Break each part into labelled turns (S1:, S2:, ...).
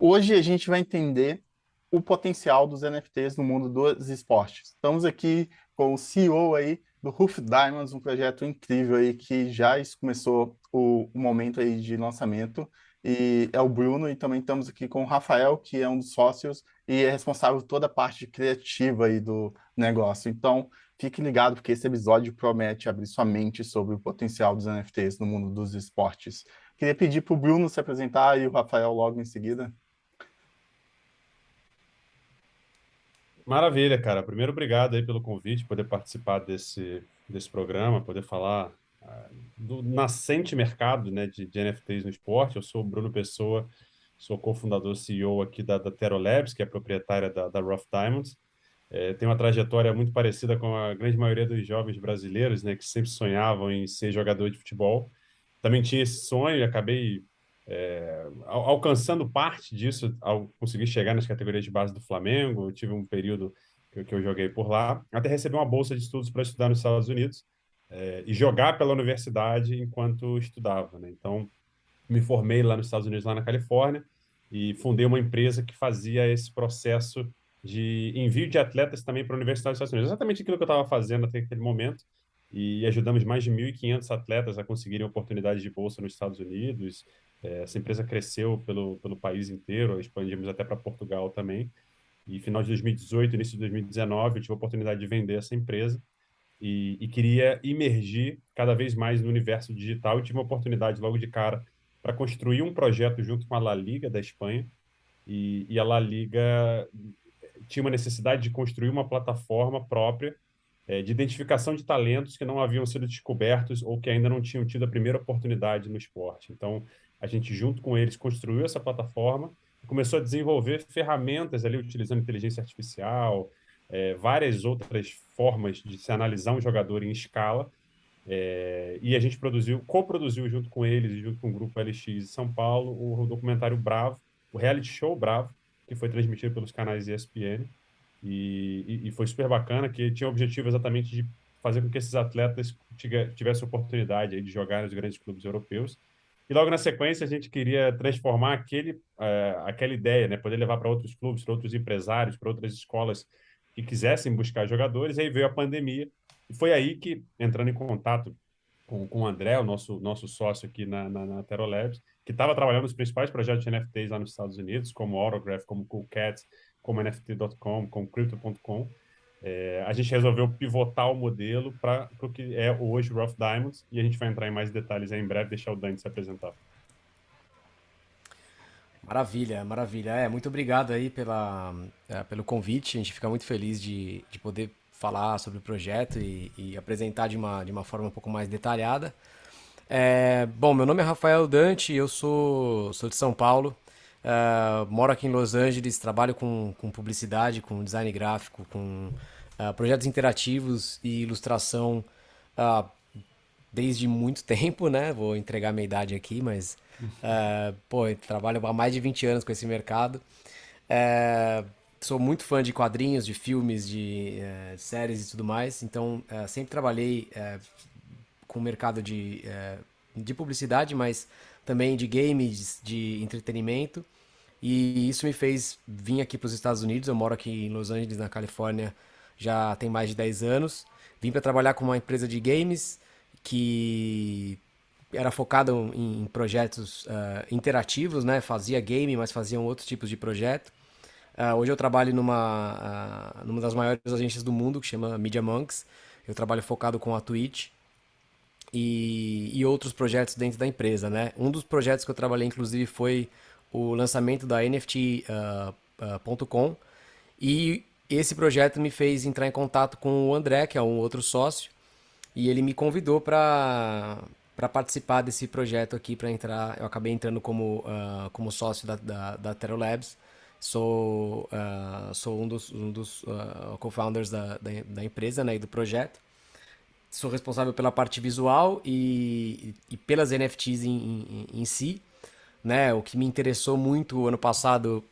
S1: Hoje a gente vai entender o potencial dos NFTs no mundo dos esportes. Estamos aqui com o CEO aí do Roof Diamonds, um projeto incrível aí que já começou o momento aí de lançamento. E é o Bruno, e também estamos aqui com o Rafael, que é um dos sócios e é responsável por toda a parte criativa aí do negócio. Então, fique ligado, porque esse episódio promete abrir sua mente sobre o potencial dos NFTs no mundo dos esportes. Queria pedir para o Bruno se apresentar e o Rafael logo em seguida.
S2: Maravilha, cara. Primeiro, obrigado aí pelo convite, poder participar desse programa, poder falar do nascente mercado, né, de NFTs no esporte. Eu sou o Bruno Pessoa, sou cofundador e CEO aqui da Tero Labs, que é proprietária da Rough Diamonds. Tenho uma trajetória muito parecida com a grande maioria dos jovens brasileiros, né, que sempre sonhavam em ser jogador de futebol. Também tinha esse sonho e acabei alcançando parte disso ao conseguir chegar nas categorias de base do Flamengo. Eu tive um período que eu joguei por lá, até receber uma bolsa de estudos para estudar nos Estados Unidos, e jogar pela universidade enquanto estudava, né? Então, me formei lá nos Estados Unidos, lá na Califórnia, e fundei uma empresa que fazia esse processo de envio de atletas também para a Universidade dos Estados Unidos. Exatamente aquilo que eu estava fazendo até aquele momento, e ajudamos mais de 1.500 atletas a conseguirem oportunidades de bolsa nos Estados Unidos. Essa empresa cresceu pelo país inteiro, expandimos até para Portugal também. E final de 2018, início de 2019, eu tive a oportunidade de vender essa empresa e queria imergir cada vez mais no universo digital. E tive uma oportunidade logo de cara para construir um projeto junto com a La Liga da Espanha. E a La Liga tinha uma necessidade de construir uma plataforma própria de identificação de talentos que não haviam sido descobertos ou que ainda não tinham tido a primeira oportunidade no esporte. Então, a gente, junto com eles, construiu essa plataforma e começou a desenvolver ferramentas ali, utilizando inteligência artificial, várias outras formas de se analisar um jogador em escala. E a gente coproduziu junto com eles e junto com o grupo LX de São Paulo o documentário Bravo, o reality show Bravo, que foi transmitido pelos canais ESPN. E foi super bacana, que tinha o objetivo exatamente de fazer com que esses atletas tivessem oportunidade aí de jogar nos grandes clubes europeus. E logo na sequência a gente queria transformar aquela ideia, né, poder levar para outros clubes, para outros empresários, para outras escolas que quisessem buscar jogadores. E aí veio a pandemia e foi aí que, entrando em contato com o André, o nosso sócio aqui na Tero Labs, que estava trabalhando nos principais projetos de NFTs lá nos Estados Unidos, como Autograph, como Cool Cats, como NFT.com, como Crypto.com. A gente resolveu pivotar o modelo para o que é hoje o Rough Diamonds, e a gente vai entrar em mais detalhes aí em breve, deixar o Dani se apresentar.
S3: Maravilha, maravilha. Muito obrigado aí pelo convite. A gente fica muito feliz de poder falar sobre o projeto e apresentar de uma forma um pouco mais detalhada. Bom, meu nome é Rafael Dante, eu sou de São Paulo, moro aqui em Los Angeles, trabalho com publicidade, com design gráfico, com projetos interativos e ilustração ah, desde muito tempo, né? Vou entregar minha idade aqui, mas pô, eu trabalho há mais de 20 anos com esse mercado. É, Sou muito fã de quadrinhos, de filmes, de séries e tudo mais, então sempre trabalhei com o mercado de publicidade, mas também de games, de entretenimento. E isso me fez vir aqui para os Estados Unidos. Eu moro aqui em Los Angeles, na Califórnia, já tem mais de 10 anos. Vim para trabalhar com uma empresa de games que era focada em projetos interativos, né? Fazia game, mas faziam outros tipos de projeto. Hoje eu trabalho numa das maiores agências do mundo, que chama Media Monks. Eu trabalho focado com a Twitch e outros projetos dentro da empresa, né? Um dos projetos que eu trabalhei, inclusive, foi o lançamento da NFT.com e esse projeto me fez entrar em contato com o André, que é um outro sócio, e ele me convidou para participar desse projeto aqui, para entrar. Eu acabei entrando como sócio da Tero Labs. Sou um dos co-founders da empresa, né, e do projeto. Sou responsável pela parte visual e pelas NFTs em si, né? O que me interessou muito ano passado,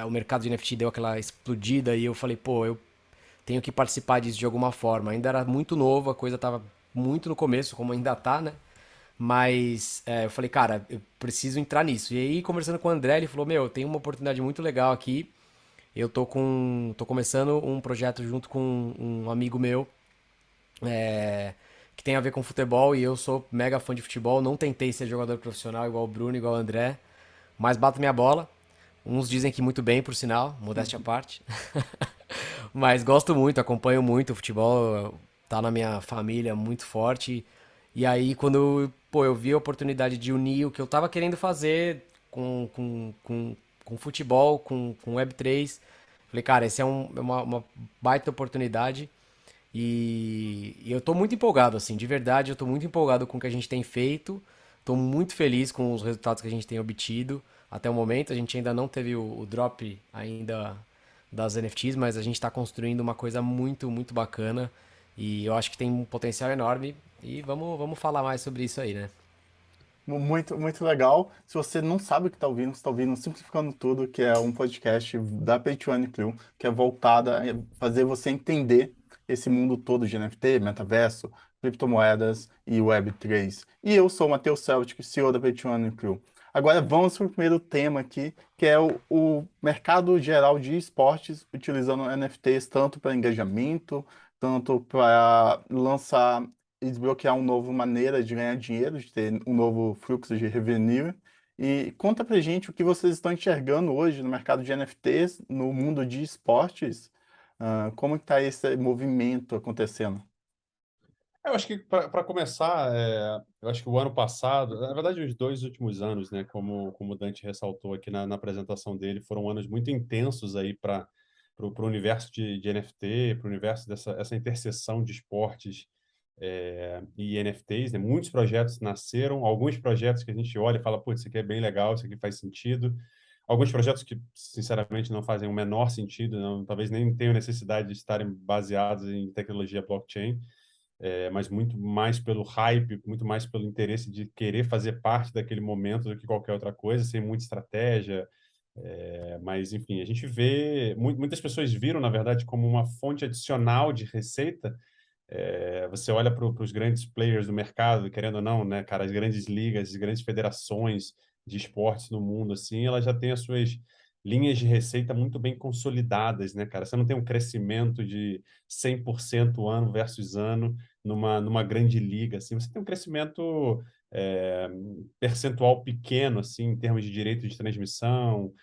S3: o mercado de NFT deu aquela explodida e eu falei, pô, eu tenho que participar disso de alguma forma. Ainda era muito novo, a coisa estava muito no começo, como ainda tá, né? Mas eu falei, cara, eu preciso entrar nisso. E aí, conversando com o André, ele falou, meu, tem uma oportunidade muito legal aqui. Eu tô começando um projeto junto com um amigo meu, que tem a ver com futebol, e eu sou mega fã de futebol. Não tentei ser jogador profissional igual o Bruno, igual o André, mas bato minha bola. Uns dizem que muito bem, por sinal, modéstia à parte. Mas gosto muito, acompanho muito o futebol, tá na minha família muito forte. E aí, quando, pô, eu vi a oportunidade de unir o que eu tava querendo fazer com futebol, com Web3, falei, cara, esse é uma baita oportunidade. E eu tô muito empolgado, assim, de verdade, eu tô muito empolgado com o que a gente tem feito. Tô muito feliz com os resultados que a gente tem obtido até o momento. A gente ainda não teve o drop ainda das NFTs, mas a gente está construindo uma coisa muito, muito bacana. E eu acho que tem um potencial enorme. E vamos falar mais sobre isso aí, né?
S1: Muito, muito legal. Se você não sabe o que está ouvindo, você está ouvindo Simplificando Tudo, que é um podcast da Pay2Earn Crew, que é voltada a fazer você entender esse mundo todo de NFT, metaverso, criptomoedas e Web3. E eu sou o Matheus Celtic, CEO da Pay2Earn Crew. Agora vamos para o primeiro tema aqui, que é o mercado geral de esportes, utilizando NFTs tanto para engajamento, tanto para lançar e desbloquear uma nova maneira de ganhar dinheiro, de ter um novo fluxo de revenue. E conta pra gente o que vocês estão enxergando hoje no mercado de NFTs, no mundo de esportes, como está esse movimento acontecendo?
S2: Eu acho que, para começar, eu acho que o ano passado, na verdade, os 2 últimos anos, né, como o Dante ressaltou aqui na apresentação dele, foram anos muito intensos aí para o universo de NFT, para o universo essa interseção de esportes e NFTs, né? Muitos projetos nasceram, alguns projetos que a gente olha e fala, putz, isso aqui é bem legal, isso aqui faz sentido. Alguns projetos que, sinceramente, não fazem o menor sentido, não, talvez nem tenham necessidade de estarem baseados em tecnologia blockchain, mas muito mais pelo hype, muito mais pelo interesse de querer fazer parte daquele momento do que qualquer outra coisa, sem muita estratégia. Mas, enfim, a gente vê, muitas pessoas viram, na verdade, como uma fonte adicional de receita. Você olha para os grandes players do mercado, querendo ou não, né, cara, as grandes ligas, as grandes federações de esportes no mundo, assim, elas já têm as suas linhas de receita muito bem consolidadas, né, cara? Você não tem um crescimento de 100% ano versus ano numa grande liga, assim. Você tem um crescimento é, percentual pequeno, assim, em termos de direito de transmissão.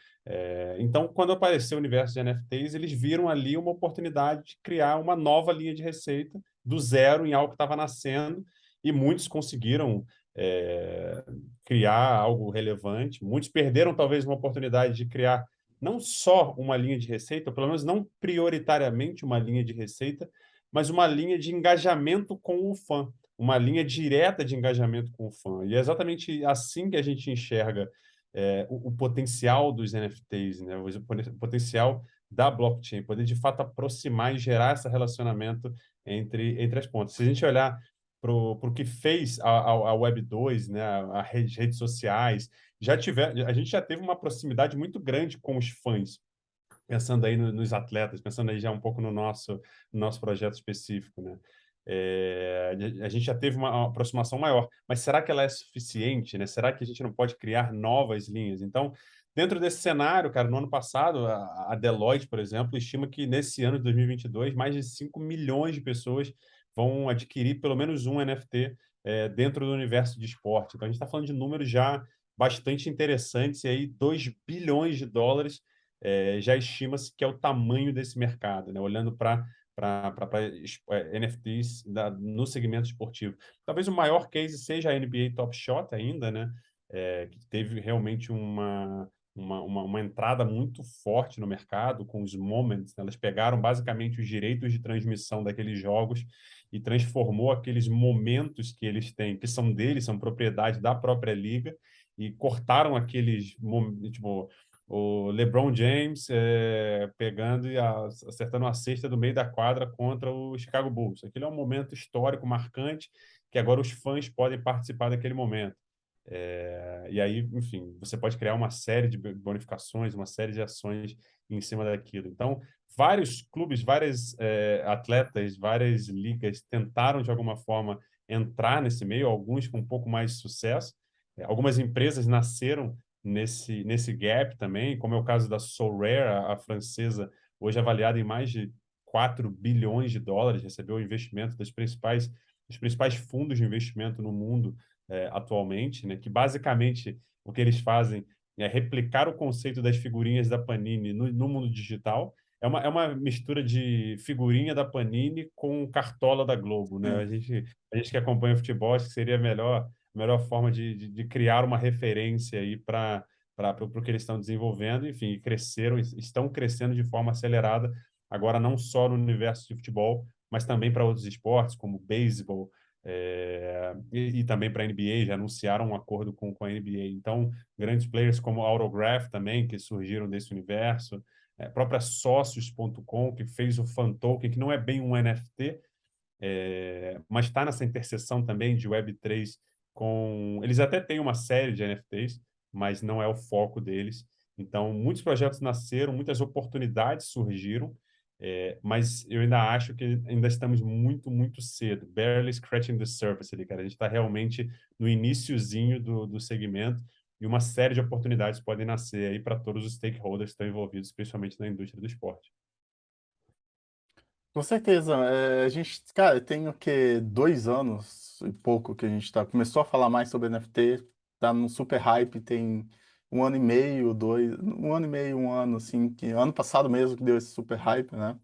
S2: Então, quando apareceu o universo de NFTs, eles viram ali uma oportunidade de criar uma nova linha de receita do zero em algo que estava nascendo, e muitos conseguiram criar algo relevante. Muitos perderam talvez uma oportunidade de criar não só uma linha de receita, ou pelo menos não prioritariamente uma linha de receita, mas uma linha de engajamento com o fã, uma linha direta de engajamento com o fã. E é exatamente assim que a gente enxerga o potencial dos NFTs, né? O potencial da blockchain, poder de fato aproximar e gerar esse relacionamento entre as pontas. Se a gente olhar para o que fez a Web2, né, as redes sociais, a gente já teve uma proximidade muito grande com os fãs, pensando aí nos atletas, pensando aí já um pouco no nosso projeto específico, né? A gente já teve uma aproximação maior, mas será que ela é suficiente, né? Será que a gente não pode criar novas linhas? Então, dentro desse cenário, cara, no ano passado, a Deloitte, por exemplo, estima que nesse ano de 2022, mais de 5 milhões de pessoas vão adquirir pelo menos um NFT dentro do universo de esporte. Então, a gente está falando de números já bastante interessantes, e aí 2 bilhões de dólares já estima-se que é o tamanho desse mercado, né? Olhando para NFTs no segmento esportivo. Talvez o maior case seja a NBA Top Shot ainda, né? Que teve realmente uma entrada muito forte no mercado com os moments, né? Elas pegaram basicamente os direitos de transmissão daqueles jogos e transformou aqueles momentos que eles têm, que são deles, são propriedade da própria liga, e cortaram aqueles, tipo, o LeBron James pegando e acertando uma cesta do meio da quadra contra o Chicago Bulls. Aquilo é um momento histórico marcante que agora os fãs podem participar daquele momento. E aí, enfim, você pode criar uma série de bonificações, uma série de ações em cima daquilo. Então, vários clubes, vários atletas, várias ligas tentaram, de alguma forma, entrar nesse meio, alguns com um pouco mais de sucesso. Algumas empresas nasceram nesse gap também, como é o caso da SoRare, a francesa, hoje avaliada em mais de 4 bilhões de dólares, recebeu o investimento dos principais fundos de investimento no mundo atualmente, né, que basicamente o que eles fazem é replicar o conceito das figurinhas da Panini no mundo digital. É uma mistura de figurinha da Panini com cartola da Globo, né? A gente que acompanha futebol, acho que seria a melhor forma de criar uma referência aí para o que eles estão desenvolvendo. Enfim, estão crescendo de forma acelerada, agora não só no universo de futebol, mas também para outros esportes, como beisebol, e também para a NBA, já anunciaram um acordo com a NBA. Então, grandes players como Autograph também, que surgiram desse universo, a própria Socios.com, que fez o Fan Token, que não é bem um NFT, mas está nessa interseção também de Web3 com... Eles até têm uma série de NFTs, mas não é o foco deles. Então, muitos projetos nasceram, muitas oportunidades surgiram, mas eu ainda acho que ainda estamos muito, muito cedo. Barely scratching the surface ali, cara. A gente está realmente no iniciozinho do segmento e uma série de oportunidades podem nascer aí para todos os stakeholders que estão envolvidos, principalmente na indústria do esporte.
S1: Com certeza. A gente, cara, tem o quê? 2 anos e pouco que a gente começou a falar mais sobre NFT, tá no super hype, tem 1 ano e meio, 1 ano e meio, 1 ano, assim, que ano passado mesmo que deu esse super hype, né,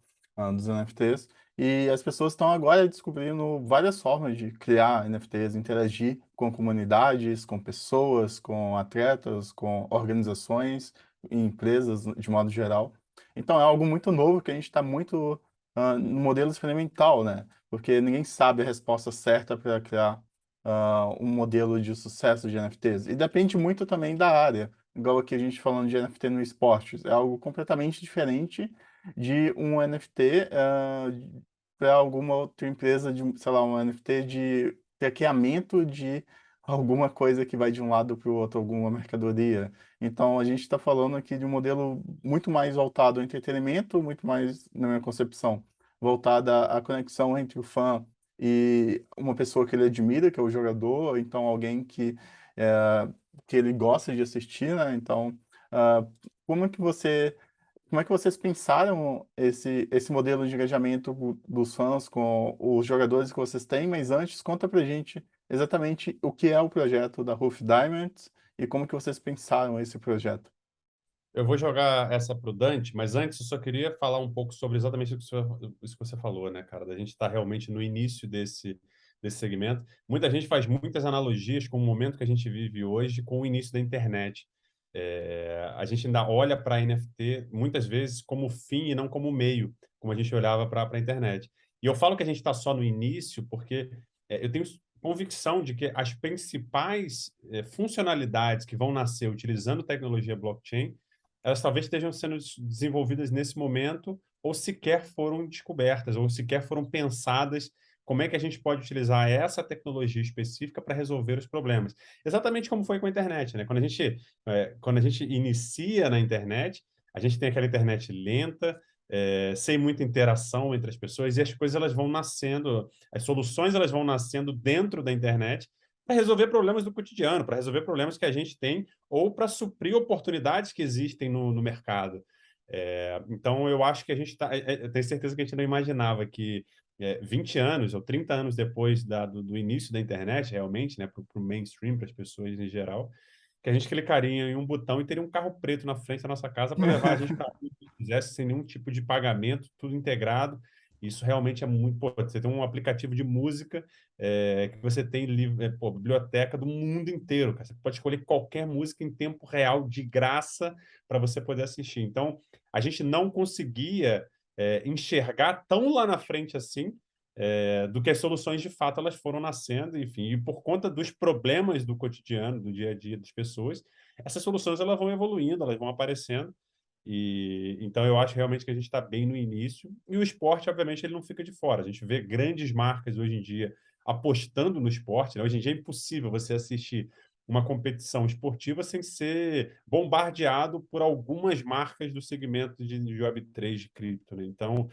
S1: dos NFTs. E as pessoas estão agora descobrindo várias formas de criar NFTs, interagir com comunidades, com pessoas, com atletas, com organizações e empresas de modo geral. Então é algo muito novo que a gente está muito no modelo experimental, né? Porque ninguém sabe a resposta certa para criar um modelo de sucesso de NFTs. E depende muito também da área. Igual aqui a gente falando de NFT no esportes. É algo completamente diferente de um NFT para alguma outra empresa, de, sei lá, um NFT de traqueamento de alguma coisa que vai de um lado para o outro, alguma mercadoria. Então, a gente está falando aqui de um modelo muito mais voltado ao entretenimento, muito mais, na minha concepção, voltada à conexão entre o fã e uma pessoa que ele admira, que é o jogador, ou então alguém é, que ele gosta de assistir, né? Então, ah, como é que você, como é que vocês pensaram esse modelo de engajamento dos fãs com os jogadores que vocês têm? Mas antes, conta pra gente exatamente o que é o projeto da Roof Diamonds e como que vocês pensaram esse projeto.
S2: Eu vou jogar essa para o Dante, mas antes eu só queria falar um pouco sobre exatamente isso que você falou, né, cara? Da gente estar realmente no início desse segmento. Muita gente faz muitas analogias com o momento que a gente vive hoje com o início da internet. A gente ainda olha para a NFT muitas vezes como fim e não como meio, como a gente olhava para a internet. E eu falo que a gente está só no início porque eu tenho convicção de que as principais funcionalidades que vão nascer utilizando tecnologia blockchain elas talvez estejam sendo desenvolvidas nesse momento ou sequer foram descobertas, ou sequer foram pensadas como é que a gente pode utilizar essa tecnologia específica para resolver os problemas. Exatamente como foi com a internet, né? Quando a gente inicia na internet, a gente tem aquela internet lenta, sem muita interação entre as pessoas, e as coisas elas vão nascendo, as soluções elas vão nascendo dentro da internet para resolver problemas do cotidiano, para resolver problemas que a gente tem ou para suprir oportunidades que existem no mercado. Então, eu acho que a gente está. Eu tenho certeza que a gente não imaginava que 20 anos ou 30 anos depois do início da internet, realmente, né, para o mainstream, para as pessoas em geral, que a gente clicaria em um botão e teria um carro preto na frente da nossa casa para levar a gente para onde a gente quisesse, sem nenhum tipo de pagamento, tudo integrado. Isso realmente é muito. Pô, você tem um aplicativo de música que você tem biblioteca do mundo inteiro, cara. Você pode escolher qualquer música em tempo real, de graça, para você poder assistir. Então, a gente não conseguia enxergar tão lá na frente assim do que as soluções de fato elas foram nascendo, enfim, e por conta dos problemas do cotidiano, do dia a dia das pessoas, essas soluções elas vão evoluindo, elas vão aparecendo. E então eu acho realmente que a gente está bem no início e o esporte, obviamente, ele não fica de fora. A gente vê grandes marcas hoje em dia apostando no esporte, né? Hoje em dia é impossível você assistir uma competição esportiva sem ser bombardeado por algumas marcas do segmento de Web3 de cripto, né? Então,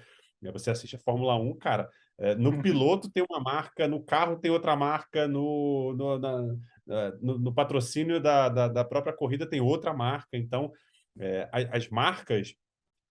S2: você assiste a Fórmula 1, cara, No piloto tem uma marca, no carro tem outra marca, no patrocínio da própria corrida tem outra marca. Então, as marcas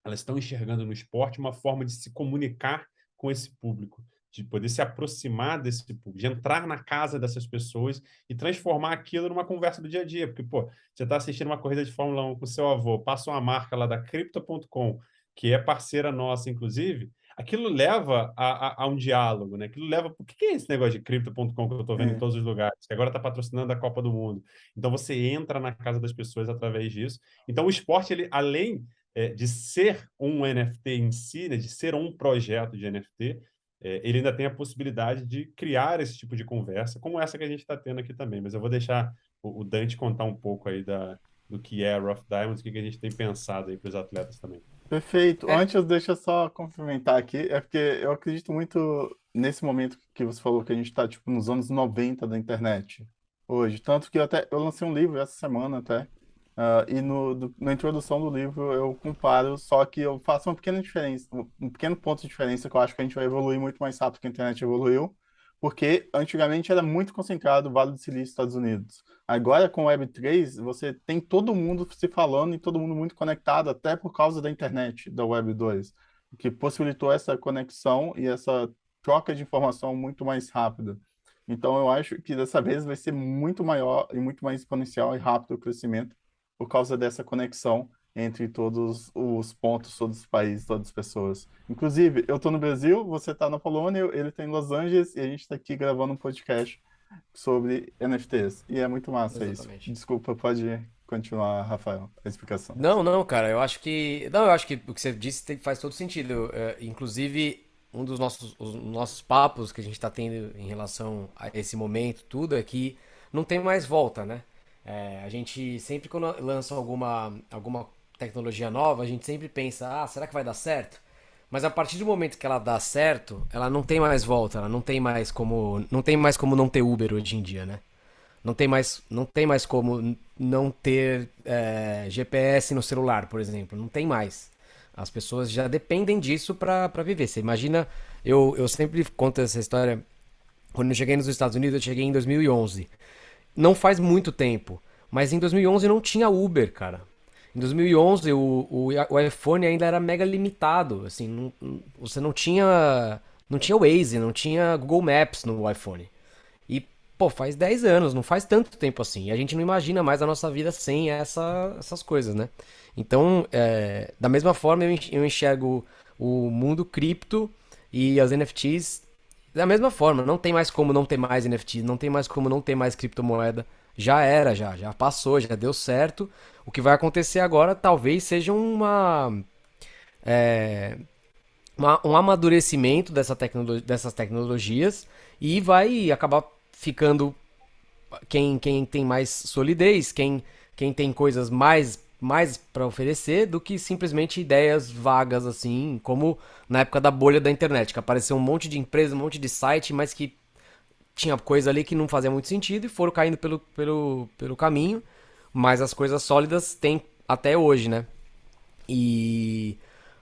S2: elas estão enxergando no esporte uma forma de se comunicar com esse público, de poder se aproximar desse público, de entrar na casa dessas pessoas e transformar aquilo numa conversa do dia a dia. Porque, pô, você está assistindo uma corrida de Fórmula 1 com o seu avô, passa uma marca lá da Crypto.com, que é parceira nossa, inclusive, aquilo leva a um diálogo, né? Aquilo leva... O que é esse negócio de Crypto.com que eu estou vendo em todos os lugares? Que agora está patrocinando a Copa do Mundo. Então, você entra na casa das pessoas através disso. Então, o esporte, ele, além de ser um NFT em si, né, de ser um projeto de NFT, ele ainda tem a possibilidade de criar esse tipo de conversa, como essa que a gente está tendo aqui também. Mas eu vou deixar o Dante contar um pouco aí do que é Rough Diamonds, o que a gente tem pensado aí para os atletas também.
S1: Perfeito.
S3: É,
S1: Antes, deixa eu só complementar aqui, é porque eu acredito muito nesse momento que você falou que a gente está tipo nos anos 90 da internet hoje, tanto que eu lancei um livro essa semana até, e na introdução do livro eu comparo, só que eu faço uma pequena diferença, um pequeno ponto de diferença que eu acho que a gente vai evoluir muito mais rápido que a internet evoluiu, porque antigamente era muito concentrado o Vale do Silício, Estados Unidos. Agora, com o Web3, você tem todo mundo se falando e todo mundo muito conectado, até por causa da internet, da Web2, o que possibilitou essa conexão e essa troca de informação muito mais rápida. Então, eu acho que dessa vez vai ser muito maior e muito mais exponencial e rápido o crescimento por causa dessa conexão entre todos os pontos, todos os países, todas as pessoas. Inclusive, eu estou no Brasil, você está na Polônia, ele está em Los Angeles e a gente está aqui gravando um podcast sobre NFTs. E é muito massa isso.
S3: exatamente.
S1: Desculpa, pode continuar, Rafael, a explicação.
S3: Não, não, cara, eu acho que. Não, eu acho que o que você disse faz todo sentido. Inclusive, um dos os nossos papos que a gente tá tendo em relação a esse momento, tudo, é que não tem mais volta, né? A gente sempre, quando lança alguma tecnologia nova, a gente sempre pensa, será que vai dar certo? Mas a partir do momento que ela dá certo, ela não tem mais volta, ela não tem mais como não ter Uber hoje em dia, né? Não tem mais como não ter GPS no celular, por exemplo. Não tem mais. As pessoas já dependem disso para viver. Você imagina, eu sempre conto essa história. Quando eu cheguei nos Estados Unidos, eu cheguei em 2011. Não faz muito tempo, mas em 2011 não tinha Uber, cara. Em 2011 o iPhone ainda era mega limitado, assim, você não tinha Waze, não tinha Google Maps no iPhone. E, pô, faz 10 anos, não faz tanto tempo assim. E a gente não imagina mais a nossa vida sem essas coisas, né? Então, da mesma forma, eu enxergo o mundo cripto e as NFTs da mesma forma. Não tem mais como não ter mais NFTs, não tem mais como não ter mais criptomoeda. Já era, já passou, já deu certo. O que vai acontecer agora talvez seja um amadurecimento dessas tecnologias e vai acabar ficando quem tem mais solidez, quem tem coisas mais para oferecer do que simplesmente ideias vagas assim, como na época da bolha da internet, que apareceu um monte de empresa, um monte de site, mas que tinha coisa ali que não fazia muito sentido e foram caindo pelo caminho, mas as coisas sólidas tem até hoje, né? E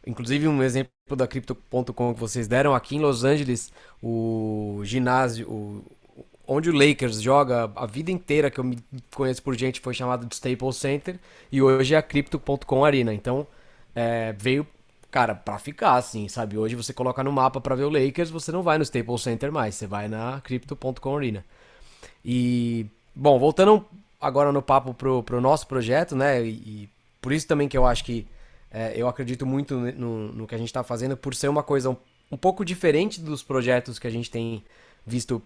S3: inclusive um exemplo da Crypto.com que vocês deram aqui em Los Angeles, o ginásio, onde o Lakers joga a vida inteira, que eu me conheço por gente, foi chamado de Staples Center, e hoje é a Crypto.com Arena. Então, veio, cara, pra ficar, assim, sabe? Hoje você coloca no mapa pra ver o Lakers, você não vai no Staples Center mais, você vai na Crypto.com Arena. E, bom, voltando agora no papo pro nosso projeto, né? E por isso também que eu acho que eu acredito muito no que a gente tá fazendo, por ser uma coisa um pouco diferente dos projetos que a gente tem visto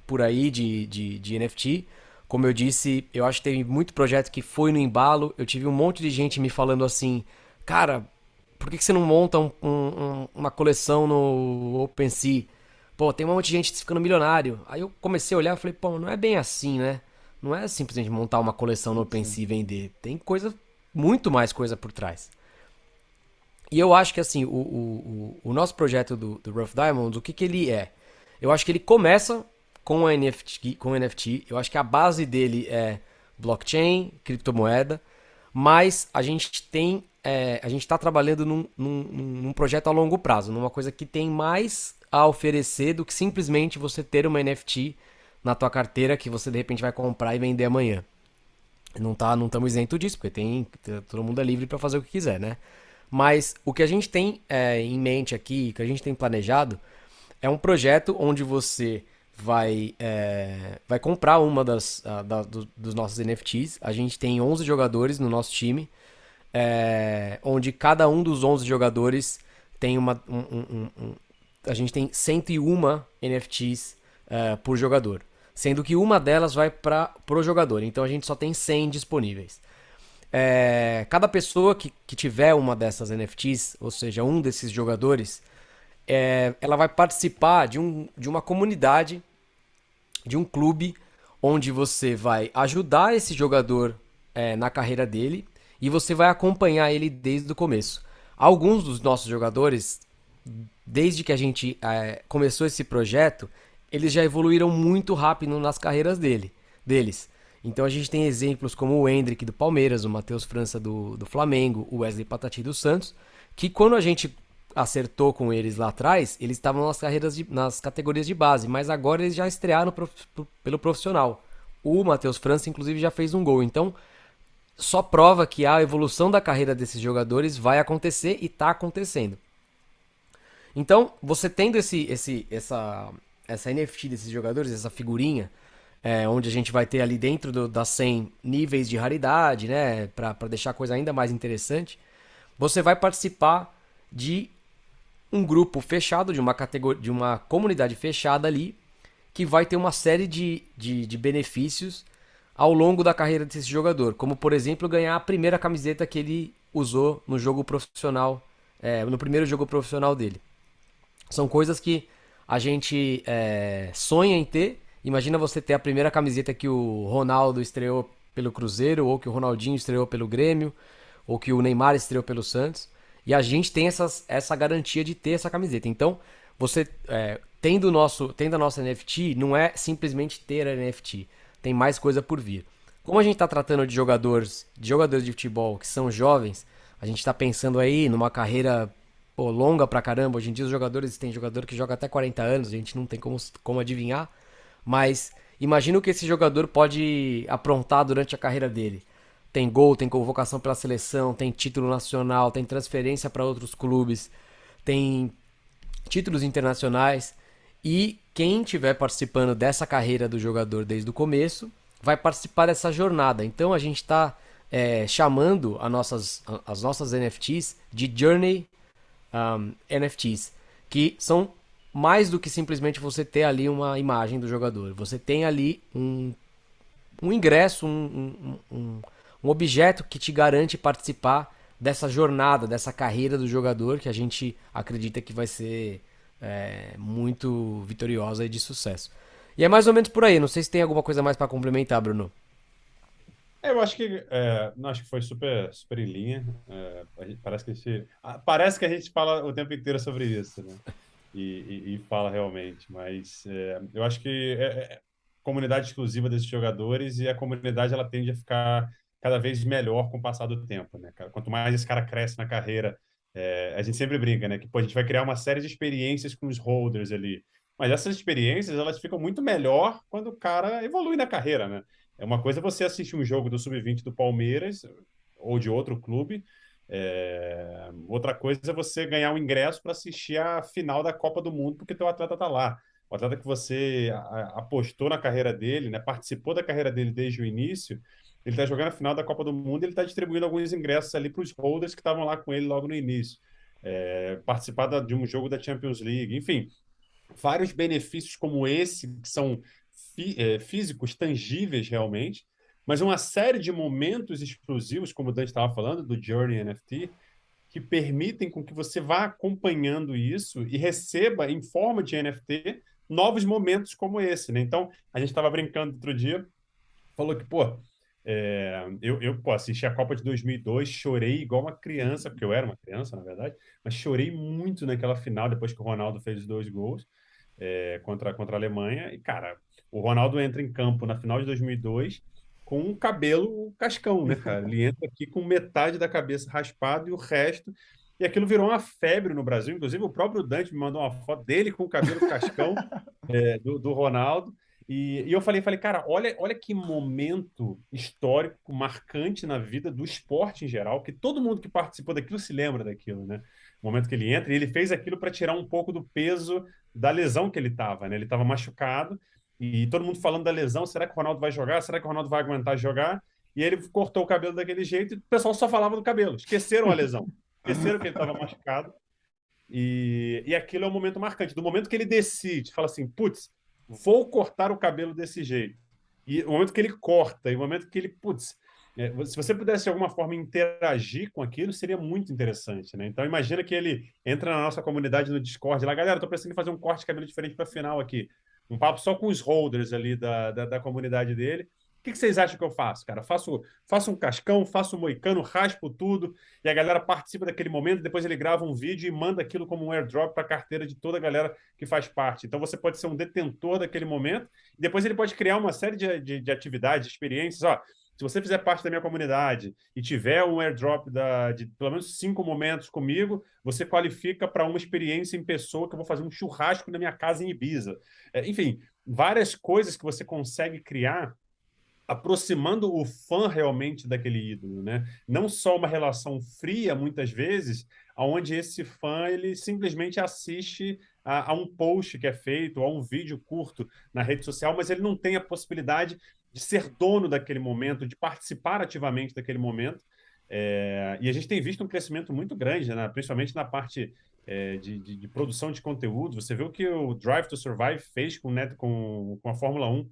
S3: por aí de NFT. Como eu disse, eu acho que teve muito projeto que foi no embalo. Eu tive um monte de gente me falando assim, cara, por que você não monta uma coleção no OpenSea? Pô, tem um monte de gente ficando milionário. Aí eu comecei a olhar e falei, pô, não é bem assim, né? Não é simplesmente montar uma coleção no OpenSea e vender. Tem coisa, muito mais coisa por trás. E eu acho que assim, o nosso projeto do Rough Diamonds, o que ele é? Eu acho que ele começa com NFT. Eu acho que a base dele é blockchain, criptomoeda, mas a gente está trabalhando num projeto a longo prazo, numa coisa que tem mais a oferecer do que simplesmente você ter uma NFT na tua carteira que você de repente vai comprar e vender amanhã. Não estamos isento disso, porque todo mundo é livre para fazer o que quiser, né? Mas o que a gente tem em mente aqui, o que a gente tem planejado, é um projeto onde você vai comprar uma dos nossos NFTs. A gente tem 11 jogadores no nosso time, onde cada um dos 11 jogadores tem a gente tem 101 NFTs por jogador, sendo que uma delas vai para o jogador, então a gente só tem 100 disponíveis. Cada pessoa que tiver uma dessas NFTs, ou seja, um desses jogadores, ela vai participar de uma comunidade, de um clube, onde você vai ajudar esse jogador na carreira dele e você vai acompanhar ele desde o começo. Alguns dos nossos jogadores, desde que a gente começou esse projeto, eles já evoluíram muito rápido nas carreiras deles. Então a gente tem exemplos como o Endrick do Palmeiras, o Matheus França do Flamengo, o Wesley Patati do Santos, que quando a gente acertou com eles lá atrás, eles estavam nas categorias de base, mas agora eles já estrearam pelo profissional. O Matheus França, inclusive, já fez um gol. Então, só prova que a evolução da carreira desses jogadores vai acontecer e está acontecendo. Então, você tendo essa NFT desses jogadores, essa figurinha, onde a gente vai ter ali dentro das 100 níveis de raridade, né, para deixar a coisa ainda mais interessante, você vai participar de um grupo fechado, de uma comunidade fechada ali, que vai ter uma série de benefícios ao longo da carreira desse jogador, como por exemplo ganhar a primeira camiseta que ele usou no jogo profissional, no primeiro jogo profissional dele. São coisas que a gente sonha em ter. Imagina você ter a primeira camiseta que o Ronaldo estreou pelo Cruzeiro, ou que o Ronaldinho estreou pelo Grêmio, ou que o Neymar estreou pelo Santos. E a gente tem essa garantia de ter essa camiseta. Então, você tendo a nossa NFT, não é simplesmente ter a NFT. Tem mais coisa por vir. Como a gente está tratando de jogadores de futebol que são jovens, a gente está pensando aí numa carreira longa pra caramba. Hoje em dia tem jogador que joga até 40 anos, a gente não tem como adivinhar. Mas imagina o que esse jogador pode aprontar durante a carreira dele. Tem gol, tem convocação pela seleção, tem título nacional, tem transferência para outros clubes, tem títulos internacionais. E quem estiver participando dessa carreira do jogador desde o começo vai participar dessa jornada. Então a gente está chamando as nossas NFTs de Journey NFTs, que são mais do que simplesmente você ter ali uma imagem do jogador. Você tem ali um ingresso, um objeto que te garante participar dessa jornada, dessa carreira do jogador, que a gente acredita que vai ser muito vitoriosa e de sucesso. E é mais ou menos por aí. Não sei se tem alguma coisa mais para complementar, Bruno.
S2: Eu acho que foi super, super em linha. Parece que a gente fala o tempo inteiro sobre isso, né? E fala realmente, mas eu acho que comunidade exclusiva desses jogadores, e a comunidade ela tende a ficar cada vez melhor com o passar do tempo, né, cara? Quanto mais esse cara cresce na carreira, a gente sempre brinca, né, que pô, a gente vai criar uma série de experiências com os holders ali, mas essas experiências elas ficam muito melhor quando o cara evolui na carreira, né? É uma coisa você assistir um jogo do Sub-20 do Palmeiras ou de outro clube. Outra coisa é você ganhar um ingresso para assistir a final da Copa do Mundo porque teu atleta está lá. O atleta que você apostou na carreira dele, né, participou da carreira dele desde o início, ele está jogando a final da Copa do Mundo e ele está distribuindo alguns ingressos ali para os holders que estavam lá com ele logo no início. Participar de um jogo da Champions League, enfim, vários benefícios como esse, que são físicos, tangíveis realmente, mas uma série de momentos exclusivos, como o Dante estava falando, do Journey NFT, que permitem com que você vá acompanhando isso e receba, em forma de NFT, novos momentos como esse, né? Então, a gente estava brincando outro dia, falou que, pô, assisti a Copa de 2002, chorei igual uma criança, porque eu era uma criança, na verdade, mas chorei muito naquela final, depois que o Ronaldo fez os 2 gols contra a Alemanha. E, cara, o Ronaldo entra em campo na final de 2002 com um cabelo cascão, né, cara? Ele entra aqui com metade da cabeça raspada e o resto E aquilo virou uma febre no Brasil. Inclusive, o próprio Dante me mandou uma foto dele com o cabelo cascão do Ronaldo. E eu falei, cara, olha que momento histórico, marcante na vida do esporte em geral, que todo mundo que participou daquilo se lembra daquilo, né? O momento que ele entra, e ele fez aquilo para tirar um pouco do peso da lesão que ele estava, né? Ele estava machucado, e todo mundo falando da lesão, será que o Ronaldo vai jogar? Será que o Ronaldo vai aguentar jogar? E ele cortou o cabelo daquele jeito e o pessoal só falava do cabelo. Esqueceram a lesão. Esqueceram que ele estava machucado. E aquilo é um momento marcante. Do momento que ele decide, fala assim, putz, vou cortar o cabelo desse jeito. E o momento que ele corta, e o momento que ele, putz, se você pudesse de alguma forma interagir com aquilo, seria muito interessante, né? Então imagina que ele entra na nossa comunidade no Discord lá, galera, tô pensando em fazer um corte de cabelo diferente para final aqui. Um papo só com os holders ali da comunidade dele. O que vocês acham que eu faço, cara? Faço um cascão, faço um moicano, raspo tudo, e a galera participa daquele momento, depois ele grava um vídeo e manda aquilo como um airdrop para a carteira de toda a galera que faz parte. Então você pode ser um detentor daquele momento, e depois ele pode criar uma série de atividades, de experiências. Ó, se você fizer parte da minha comunidade e tiver um airdrop de pelo menos 5 momentos comigo, você qualifica para uma experiência em pessoa que eu vou fazer um churrasco na minha casa em Ibiza. Enfim, várias coisas que você consegue criar aproximando o fã realmente daquele ídolo, né? Não só uma relação fria, muitas vezes, onde esse fã ele simplesmente assiste a um post que é feito, a um vídeo curto na rede social, mas ele não tem a possibilidade de ser dono daquele momento, de participar ativamente daquele momento. E a gente tem visto um crescimento muito grande, né? Principalmente na parte de produção de conteúdo. Você viu o que o Drive to Survive fez com a Fórmula 1,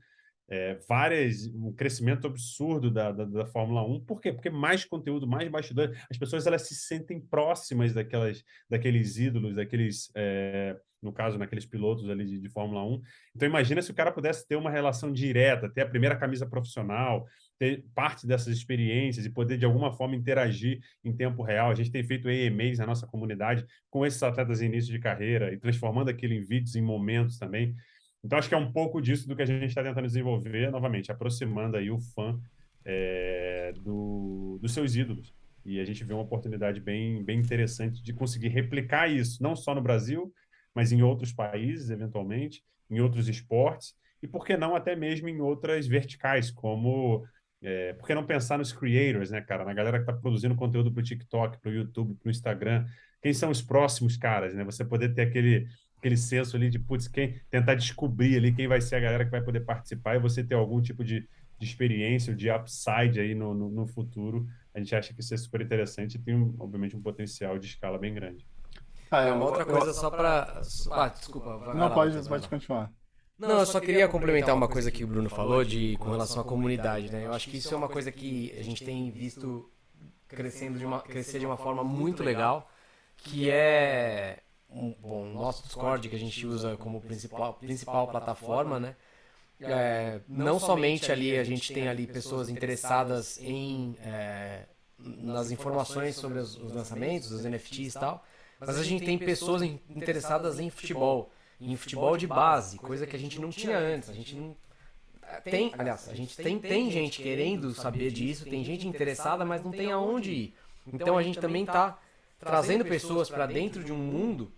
S2: um crescimento absurdo da Fórmula 1. Por quê? Porque mais conteúdo, mais bastidor, as pessoas elas se sentem próximas daqueles ídolos, no caso, naqueles pilotos ali de Fórmula 1. Então imagina se o cara pudesse ter uma relação direta, ter a primeira camisa profissional, ter parte dessas experiências e poder de alguma forma interagir em tempo real. A gente tem feito AMAs na nossa comunidade com esses atletas em início de carreira e transformando aquilo em vídeos, em momentos também. Então, acho que é um pouco disso do que a gente está tentando desenvolver, novamente, aproximando aí o fã dos seus ídolos. E a gente vê uma oportunidade bem, bem interessante de conseguir replicar isso, não só no Brasil, mas em outros países, eventualmente, em outros esportes, e por que não até mesmo em outras verticais, como... por que não pensar nos creators, né, cara? Na galera que está produzindo conteúdo para o TikTok, para o YouTube, para o Instagram. Quem são os próximos caras, né? Você poder ter aquele senso ali de, putz, tentar descobrir ali quem vai ser a galera que vai poder participar e você ter algum tipo de experiência, de upside aí no futuro. A gente acha que isso é super interessante e tem, obviamente, um potencial de escala bem grande.
S3: Uma outra coisa só para... desculpa.
S1: Não, pode continuar.
S3: Não, eu só queria complementar uma coisa que o Bruno falou com relação à comunidade, né? Eu acho que isso é uma coisa que a gente tem visto crescer de uma forma muito legal, que é o nosso Discord, que a gente usa como principal plataforma, né? Não somente ali a gente tem ali pessoas interessadas nas informações sobre os lançamentos, os NFTs e tal, mas a gente tem pessoas interessadas em futebol de base, coisa que a gente não tinha antes. A gente não tem, aliás, a gente tem gente querendo saber disso, tem gente interessada, mas não tem aonde ir. Então a gente também está trazendo pessoas para dentro de um mundo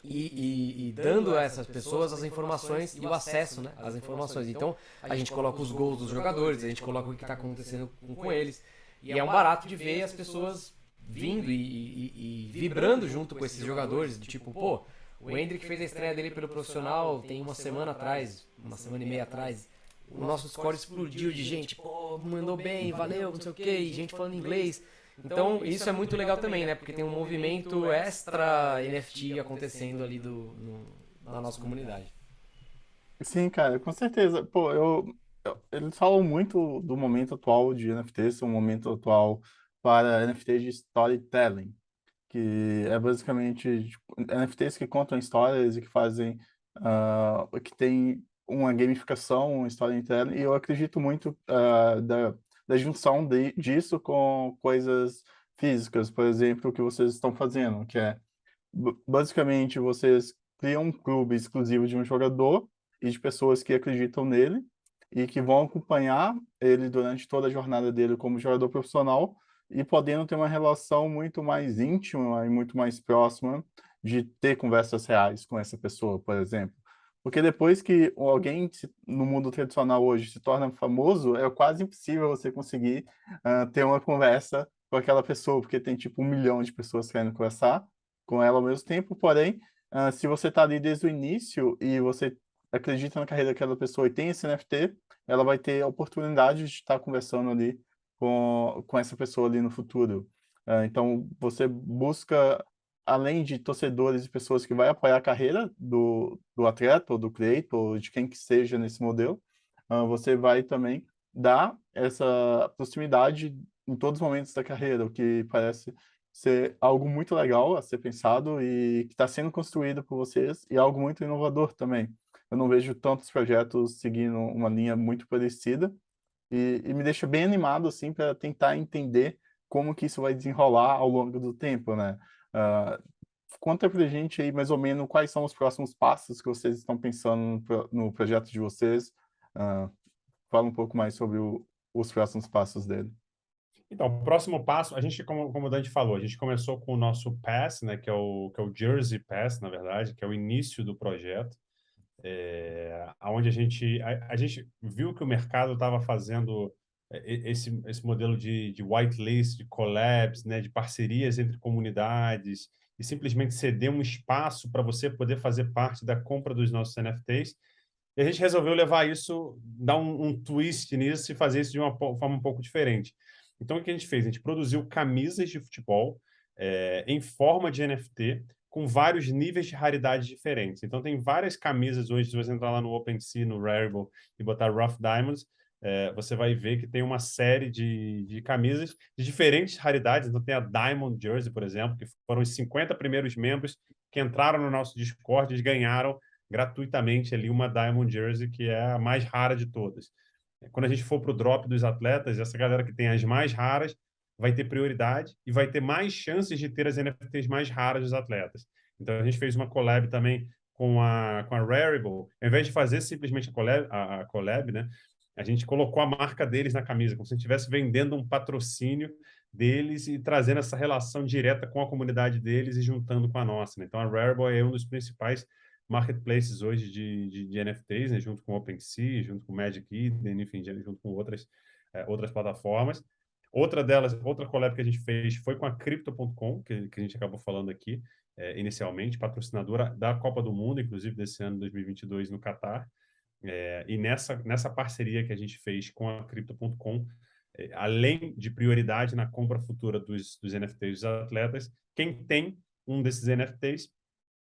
S3: e dando a essas pessoas as informações e o acesso, né, às informações. Então a gente coloca os gols dos jogadores, a gente coloca o que está acontecendo com eles, e é um barato de ver as pessoas vindo e vibrando junto com esses jogadores, do tipo, pô, o Endrick fez a estreia dele pelo profissional tem uma semana e meia atrás. O nosso Discord explodiu de gente, pô, mandou bem, valeu, não sei o que, e gente falando inglês. Então isso é muito legal também, né? Porque tem um movimento extra NFT acontecendo ali na nossa comunidade.
S1: Sim, cara, com certeza. Pô, eles falam muito do momento atual de NFTs, um momento atual para NFTs de storytelling, que é basicamente tipo, NFTs que contam histórias e que fazem, que tem uma gamificação, uma história interna, e eu acredito muito da junção disso com coisas físicas, por exemplo, o que vocês estão fazendo, que é, basicamente, vocês criam um clube exclusivo de um jogador e de pessoas que acreditam nele e que vão acompanhar ele durante toda a jornada dele como jogador profissional, e podendo ter uma relação muito mais íntima e muito mais próxima de ter conversas reais com essa pessoa, por exemplo. Porque depois que alguém no mundo tradicional hoje se torna famoso, é quase impossível você conseguir ter uma conversa com aquela pessoa, porque tem tipo 1 milhão de pessoas querendo conversar com ela ao mesmo tempo. Porém, se você está ali desde o início e você acredita na carreira daquela pessoa e tem esse NFT, ela vai ter a oportunidade de estar conversando ali com essa pessoa ali no futuro. Então, você busca, além de torcedores e pessoas que vai apoiar a carreira do atleta ou do creator, ou de quem que seja nesse modelo, você vai também dar essa proximidade em todos os momentos da carreira, o que parece ser algo muito legal a ser pensado e que está sendo construído por vocês e algo muito inovador também. Eu não vejo tantos projetos seguindo uma linha muito parecida e me deixa bem animado assim para tentar entender como que isso vai desenrolar ao longo do tempo, né? Ah, conta pra gente aí mais ou menos quais são os próximos passos que vocês estão pensando no projeto de vocês. Ah, fala um pouco mais sobre os próximos passos dele.
S2: Então, o próximo passo, a gente, como o Dante falou, a gente começou com o nosso Pass, né, que é o Jersey Pass, na verdade, que é o início do projeto, onde a gente viu que o mercado estava fazendo esse modelo de whitelist, de collabs, né, de parcerias entre comunidades, e simplesmente ceder um espaço para você poder fazer parte da compra dos nossos NFTs. E a gente resolveu levar isso, dar um twist nisso e fazer isso de uma forma um pouco diferente. Então, o que a gente fez? A gente produziu camisas de futebol em forma de NFT, com vários níveis de raridade diferentes. Então, tem várias camisas hoje, se você entrar lá no OpenSea, no Rarible, e botar Rough Diamonds, você vai ver que tem uma série de camisas de diferentes raridades. Então, tem a Diamond Jersey, por exemplo, que foram os 50 primeiros membros que entraram no nosso Discord e ganharam gratuitamente ali uma Diamond Jersey, que é a mais rara de todas. Quando a gente for para o drop dos atletas, essa galera que tem as mais raras vai ter prioridade e vai ter mais chances de ter as NFTs mais raras dos atletas. Então, a gente fez uma collab também com a Rarible. Ao invés de fazer simplesmente a collab, né, a gente colocou a marca deles na camisa, como se a gente estivesse vendendo um patrocínio deles e trazendo essa relação direta com a comunidade deles e juntando com a nossa, né? Então, a Rarible é um dos principais marketplaces hoje de NFTs, né, junto com o OpenSea, junto com o Magic Eden, enfim, junto com outras plataformas. Outra collab que a gente fez foi com a Crypto.com, que a gente acabou falando aqui inicialmente, patrocinadora da Copa do Mundo, inclusive desse ano 2022 no Catar. E nessa parceria que a gente fez com a Crypto.com, além de prioridade na compra futura dos NFTs dos atletas, quem tem um desses NFTs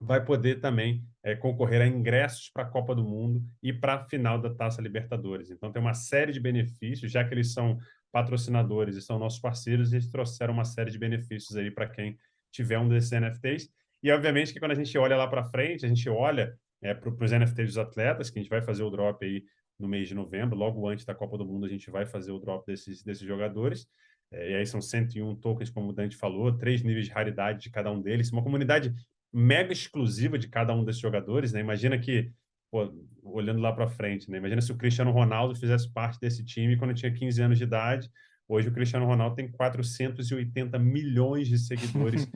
S2: vai poder também concorrer a ingressos para a Copa do Mundo e para a final da Taça Libertadores. Então, tem uma série de benefícios, já que eles são patrocinadores e são nossos parceiros, eles trouxeram uma série de benefícios aí para quem tiver um desses NFTs. E, obviamente, que quando a gente olha lá para frente, a gente olha para os NFTs dos atletas, que a gente vai fazer o drop aí no mês de novembro, logo antes da Copa do Mundo, a gente vai fazer o drop desses jogadores. E aí são 101 tokens, como o Dante falou, 3 níveis de raridade de cada um deles, uma comunidade mega exclusiva de cada um desses jogadores, né? Imagina que, pô, olhando lá para frente, né? Imagina se o Cristiano Ronaldo fizesse parte desse time quando tinha 15 anos de idade. Hoje o Cristiano Ronaldo tem 480 milhões de seguidores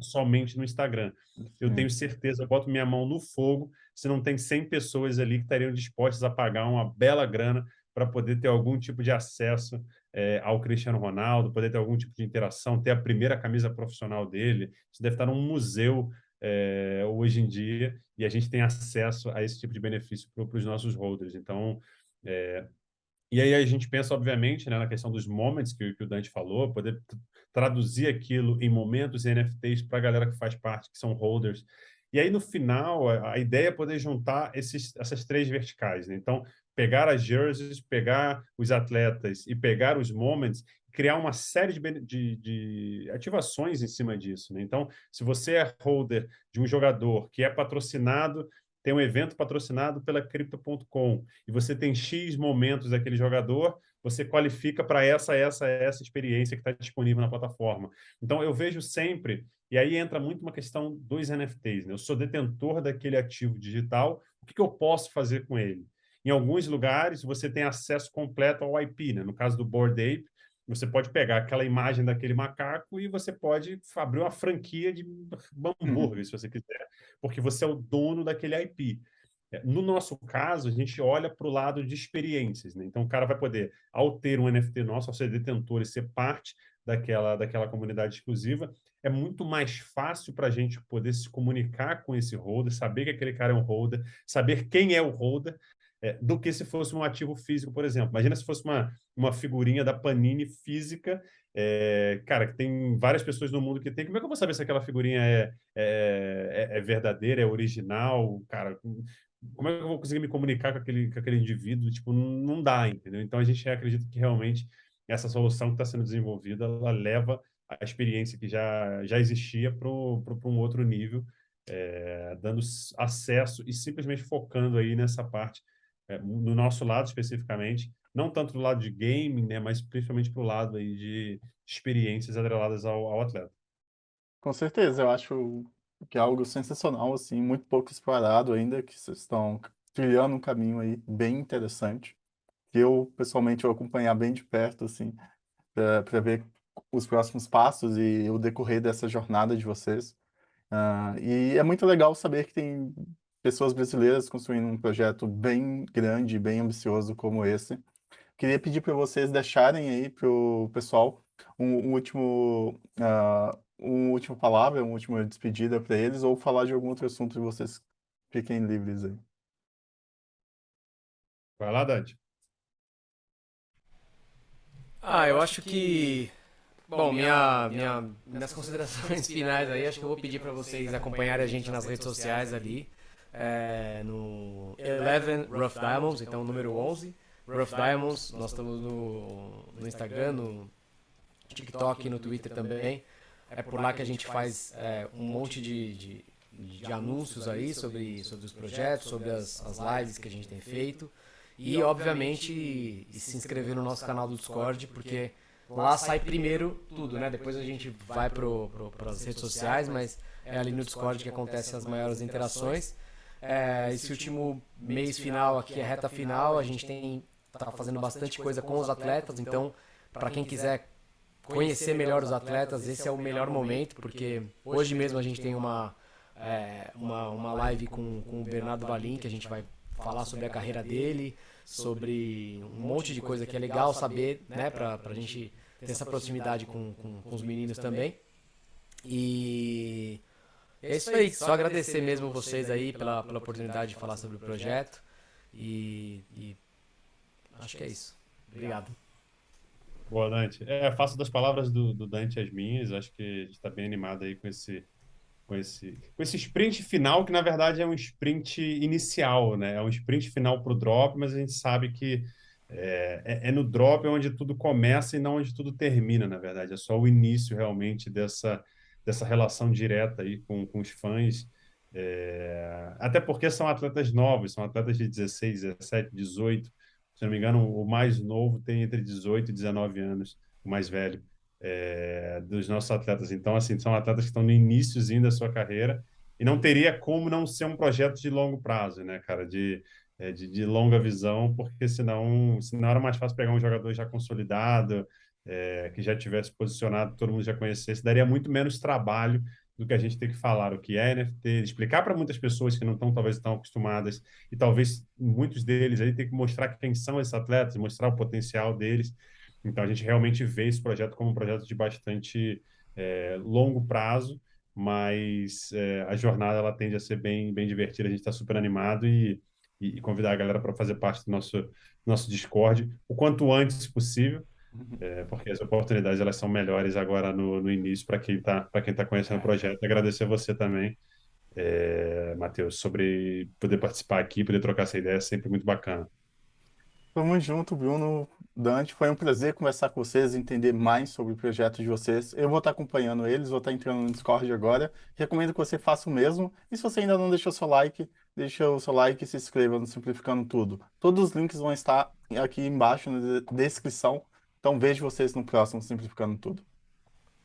S2: somente no Instagram. Eu tenho certeza, eu boto minha mão no fogo, se não tem 100 pessoas ali que estariam dispostas a pagar uma bela grana para poder ter algum tipo de acesso ao Cristiano Ronaldo, poder ter algum tipo de interação, ter a primeira camisa profissional dele. Isso deve estar num museu hoje em dia, e a gente tem acesso a esse tipo de benefício para os nossos holders. Então, e aí a gente pensa, obviamente, né, na questão dos moments que o Dante falou, poder traduzir aquilo em momentos e NFTs para a galera que faz parte, que são holders. E aí, no final, a ideia é poder juntar essas 3 verticais, né? Então, pegar as jerseys, pegar os atletas e pegar os moments, criar uma série de ativações em cima disso, né? Então, se você é holder de um jogador que é patrocinado, tem um evento patrocinado pela Crypto.com e você tem X momentos daquele jogador, você qualifica para essa experiência que está disponível na plataforma. Então, eu vejo sempre, e aí entra muito uma questão dos NFTs, né? Eu sou detentor daquele ativo digital, o que eu posso fazer com ele? Em alguns lugares, você tem acesso completo ao IP, né? No caso do Bored Ape, você pode pegar aquela imagem daquele macaco e você pode abrir uma franquia de hambúrguer, se você quiser, porque você é o dono daquele IP. No nosso caso, a gente olha para o lado de experiências, né? Então, o cara vai poder, ao ter um NFT nosso, ao ser detentor e ser parte daquela comunidade exclusiva, é muito mais fácil para a gente poder se comunicar com esse holder, saber que aquele cara é um holder, saber quem é o holder, do que se fosse um ativo físico, por exemplo. Imagina se fosse uma figurinha da Panini física, cara, que tem várias pessoas no mundo que tem. Como é que eu vou saber se aquela figurinha é verdadeira, é original, cara? Como é que eu vou conseguir me comunicar com aquele indivíduo? Tipo, não dá, entendeu? Então, a gente acredita que realmente essa solução que está sendo desenvolvida, ela leva a experiência que já existia para um outro nível, dando acesso e simplesmente focando aí nessa parte, no nosso lado especificamente, não tanto do lado de gaming, né, mas principalmente para o lado aí de experiências atreladas ao atleta.
S1: Com certeza, eu acho que é algo sensacional, assim, muito pouco explorado ainda, que vocês estão trilhando um caminho aí bem interessante, que eu, pessoalmente, vou acompanhar bem de perto, assim, para ver os próximos passos e o decorrer dessa jornada de vocês. E é muito legal saber que tem pessoas brasileiras construindo um projeto bem grande, bem ambicioso como esse. Queria pedir para vocês deixarem aí para o pessoal um último palavra, uma última despedida para eles, ou falar de algum outro assunto e vocês fiquem livres aí.
S2: Vai lá, Dante.
S3: Eu acho que, bom, minhas considerações finais aí, acho que eu vou pedir para vocês acompanharem a gente nas redes sociais ali, no 11 Rough Diamonds, então número 11, Rough Diamonds, nós estamos no Instagram, no TikTok, no Twitter também. É por lá que a gente faz um monte de anúncios aí sobre os projetos, sobre as lives que a gente tem feito. E, obviamente, se inscrever no nosso canal do Discord, porque lá sai primeiro tudo, né? Depois a gente vai para as redes sociais, mas é ali no Discord que acontecem as maiores interações. Esse último mês final aqui, é reta final, a gente tá fazendo bastante coisa com os atletas, então, para quem quiser conhecer melhor os atletas, esse é o melhor momento, porque hoje mesmo a gente tem uma live com o Bernardo Valim, que a gente vai falar sobre a carreira dele, sobre um monte de coisa que é legal saber, né, pra gente ter essa proximidade com os meninos também. E é isso aí, só agradecer mesmo vocês aí pela oportunidade de falar sobre o projeto. E acho que é isso. Obrigado.
S2: Boa, Dante. Faço das palavras do Dante as minhas. Acho que a gente está bem animado aí com esse sprint final, que na verdade é um sprint inicial, né? É um sprint final para o drop, mas a gente sabe que é no drop onde tudo começa e não onde tudo termina, na verdade. É só o início realmente dessa relação direta aí com os fãs. Até porque são atletas novos, são atletas de 16, 17, 18. Se não me engano, o mais novo tem entre 18 e 19 anos, o mais velho, dos nossos atletas. Então, assim, são atletas que estão no iníciozinho da sua carreira e não teria como não ser um projeto de longo prazo, né, cara? De longa visão, porque senão era mais fácil pegar um jogador já consolidado, que já tivesse posicionado, todo mundo já conhecesse, daria muito menos trabalho do que a gente tem que falar o que é NFT, explicar para muitas pessoas que não estão, talvez, tão acostumadas, e talvez muitos deles aí tem que mostrar quem são esses atletas, mostrar o potencial deles. Então, a gente realmente vê esse projeto como um projeto de bastante longo prazo, mas a jornada ela tende a ser bem, bem divertida. A gente está super animado e convidar a galera para fazer parte do nosso Discord o quanto antes possível, porque as oportunidades elas são melhores agora no início para quem tá conhecendo o projeto. Agradecer a você também, Matheus, sobre poder participar aqui, poder trocar essa ideia, é sempre muito bacana.
S1: Tamo junto, Bruno, Dante. Foi um prazer conversar com vocês, entender mais sobre o projeto de vocês. Eu vou estar acompanhando eles, vou estar entrando no Discord agora. Recomendo que você faça o mesmo. E se você ainda não deixou seu like, deixa o seu like e se inscreva no Simplificando Tudo. Todos os links vão estar aqui embaixo na descrição. Então vejo vocês no próximo Simplificando Tudo.